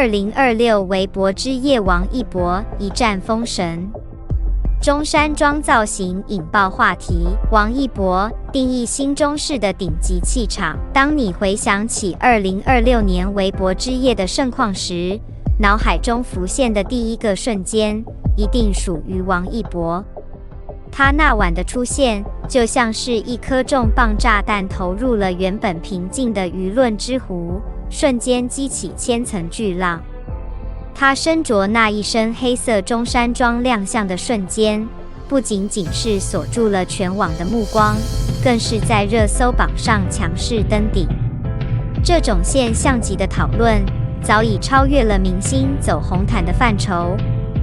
2026微博之夜，王一博一战封神。中山装造型引爆话题，王一博定义新中式的顶级气场。当你回想起2026年微博之夜的盛况时，脑海中浮现的第一个瞬间，一定属于王一博。他那晚的出现，就像是一颗重磅炸弹投入了原本平静的舆论之湖，瞬间激起千层巨浪。他身着那一身黑色中山装亮相的瞬间，不仅仅是锁住了全网的目光，更是在热搜榜上强势登顶。这种现象级的讨论，早已超越了明星走红毯的范畴，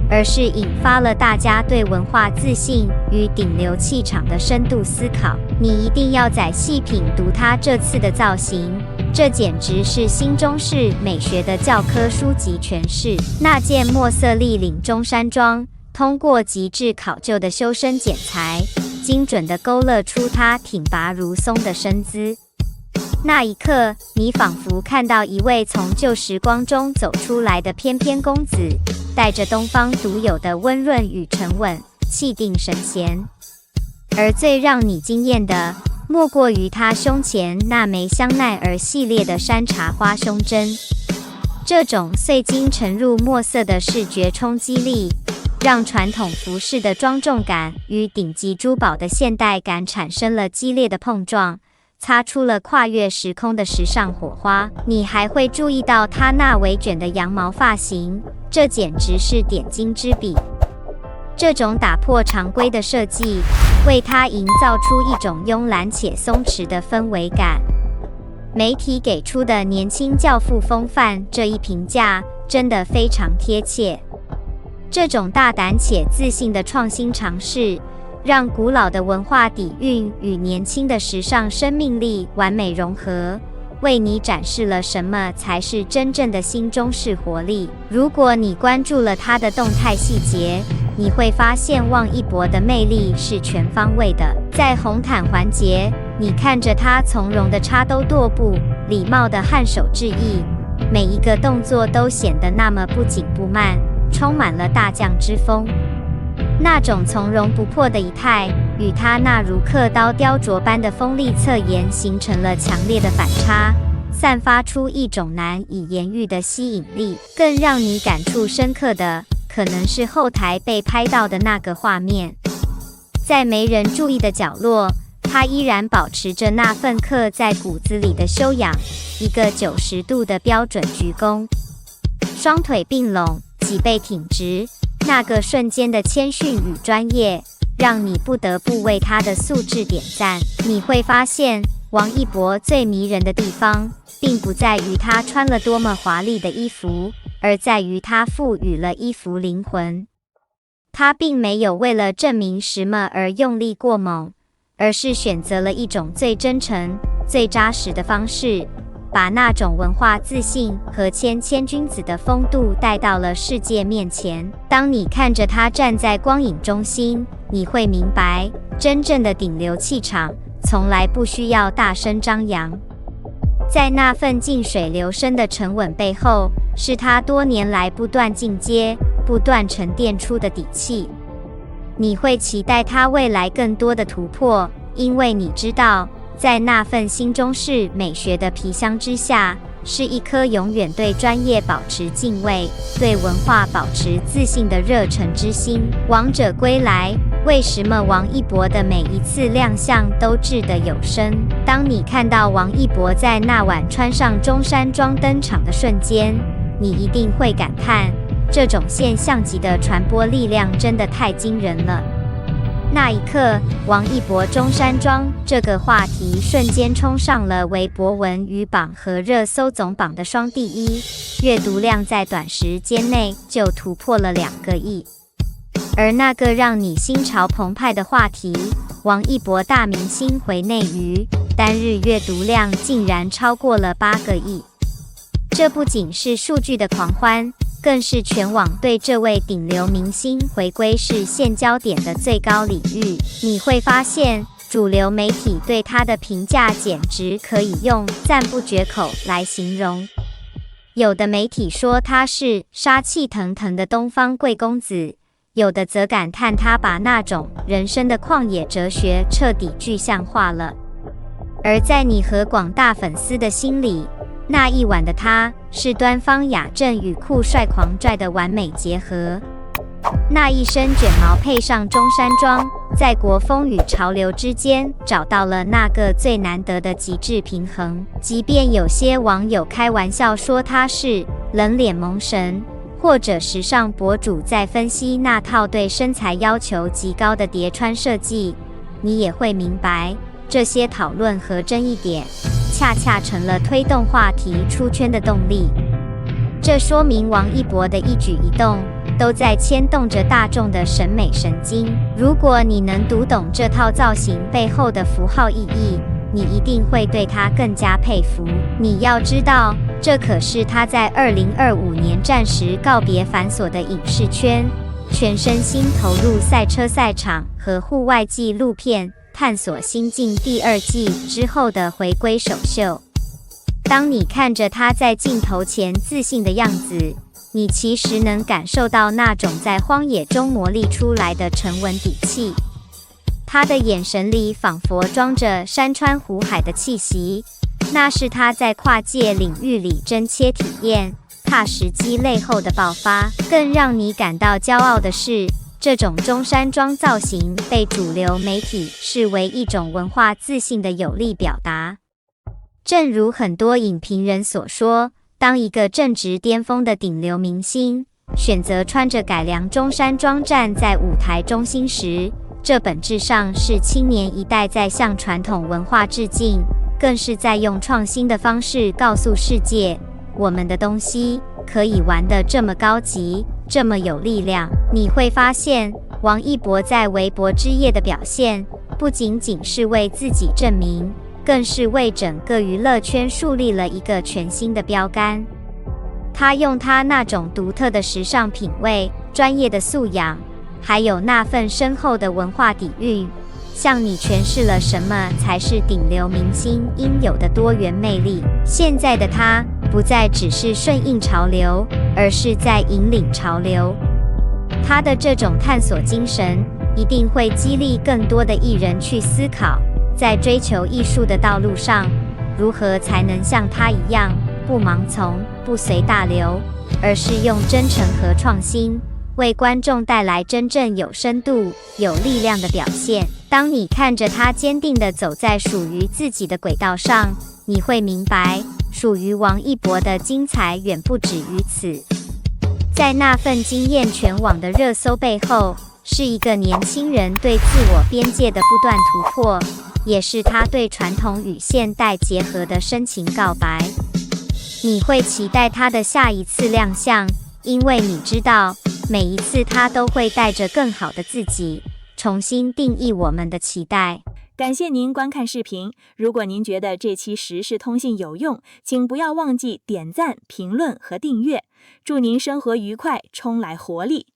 而是引发了大家对文化自信与顶流气场的深度思考。你一定要仔细品读他这次的造型，这简直是新中式美学的教科书级诠释。那件墨色立领中山装，通过极致考究的修身剪裁，精准地勾勒出他挺拔如松的身姿。那一刻，你仿佛看到一位从旧时光中走出来的翩翩公子，带着东方独有的温润与沉稳，气定神闲。而最让你惊艳的，莫过于他胸前那枚香奈儿系列的山茶花胸针。这种碎金沉入墨色的视觉冲击力，让传统服饰的庄重感与顶级珠宝的现代感产生了激烈的碰撞，擦出了跨越时空的时尚火花。你还会注意到他那微卷的羊毛发型，这简直是点睛之笔。这种打破常规的设计，为他营造出一种慵懒且松弛的氛围感。媒体给出的年轻教父风范这一评价真的非常贴切。这种大胆且自信的创新尝试，让古老的文化底蕴与年轻的时尚生命力完美融合，为你展示了什么才是真正的新中式活力。如果你关注了他的动态细节，你会发现王一博的魅力是全方位的。在红毯环节，你看着他从容的插兜跺步，礼貌的颔首致意，每一个动作都显得那么不紧不慢，充满了大将之风。那种从容不迫的仪态，与他那如刻刀雕琢般的锋利侧颜形成了强烈的反差，散发出一种难以言喻的吸引力。更让你感触深刻的，可能是后台被拍到的那个画面。在没人注意的角落，他依然保持着那份刻在骨子里的修养，一个90度的标准鞠躬，双腿并拢，脊背挺直，那个瞬间的谦逊与专业，让你不得不为他的素质点赞。你会发现，王一博最迷人的地方，并不在于他穿了多么华丽的衣服，而在于他赋予了衣服灵魂。他并没有为了证明什么而用力过猛，而是选择了一种最真诚、最扎实的方式，把那种文化自信和谦君子的风度带到了世界面前。当你看着他站在光影中心，你会明白，真正的顶流气场从来不需要大声张扬。在那份静水流深的沉稳背后，是他多年来不断进阶、不断沉淀出的底气。你会期待他未来更多的突破，因为你知道，在那份新中式美学的皮箱之下，是一颗永远对专业保持敬畏、对文化保持自信的热忱之心。王者归来，为什么王一博的每一次亮相都掷得有声？当你看到王一博在那晚穿上中山装登场的瞬间，你一定会感叹，这种现象级的传播力量真的太惊人了。那一刻，王一博中山装这个话题瞬间冲上了微博文娱榜和热搜总榜的双第一，阅读量在短时间内就突破了2个亿。而那个让你心潮澎湃的话题，王一博大明星回内娱，单日阅读量竟然超过了8个亿。这不仅是数据的狂欢，更是全网对这位顶流明星回归视线焦点的最高礼遇。你会发现，主流媒体对他的评价简直可以用赞不绝口来形容。有的媒体说他是杀气腾腾的东方贵公子，有的则感叹他把那种人生的旷野哲学彻底具象化了。而在你和广大粉丝的心里，那一晚的他是端方雅正与酷帅狂拽的完美结合。那一身卷毛配上中山装，在国风与潮流之间找到了那个最难得的极致平衡。即便有些网友开玩笑说他是冷脸萌神，或者时尚博主在分析那套对身材要求极高的叠穿设计，你也会明白，这些讨论和争议点恰恰成了推动话题出圈的动力。这说明王一博的一举一动都在牵动着大众的审美神经。如果你能读懂这套造型背后的符号意义，你一定会对他更加佩服。你要知道，这可是他在2025年暂时告别繁琐的影视圈，全身心投入赛车赛场和户外纪录片探索心境第2季之后的回归首秀。当你看着他在镜头前自信的样子，你其实能感受到那种在荒野中磨砺出来的沉稳底气。他的眼神里仿佛装着山川湖海的气息，那是他在跨界领域里真切体验、踏实积累后的爆发。更让你感到骄傲的是，这种中山装造型被主流媒体视为一种文化自信的有力表达。正如很多影评人所说，当一个正值巅峰的顶流明星选择穿着改良中山装站在舞台中心时，这本质上是青年一代在向传统文化致敬，更是在用创新的方式告诉世界，我们的东西可以玩得这么高级，这么有力量。你会发现，王一博在微博之夜的表现，不仅仅是为自己证明，更是为整个娱乐圈树立了一个全新的标杆。他用他那种独特的时尚品味、专业的素养，还有那份深厚的文化底蕴，向你诠释了什么才是顶流明星应有的多元魅力。现在的他不再只是顺应潮流，而是在引领潮流。他的这种探索精神，一定会激励更多的艺人去思考，在追求艺术的道路上，如何才能像他一样，不盲从，不随大流，而是用真诚和创新，为观众带来真正有深度、有力量的表现。当你看着他坚定地走在属于自己的轨道上，你会明白，属于王一博的精彩远不止于此。在那份惊艳全网的热搜背后，是一个年轻人对自我边界的不断突破，也是他对传统与现代结合的深情告白。你会期待他的下一次亮相，因为你知道，每一次他都会带着更好的自己，重新定义我们的期待。感谢您观看视频，如果您觉得这期时事通信有用，请不要忘记点赞、评论和订阅。祝您生活愉快，充来活力！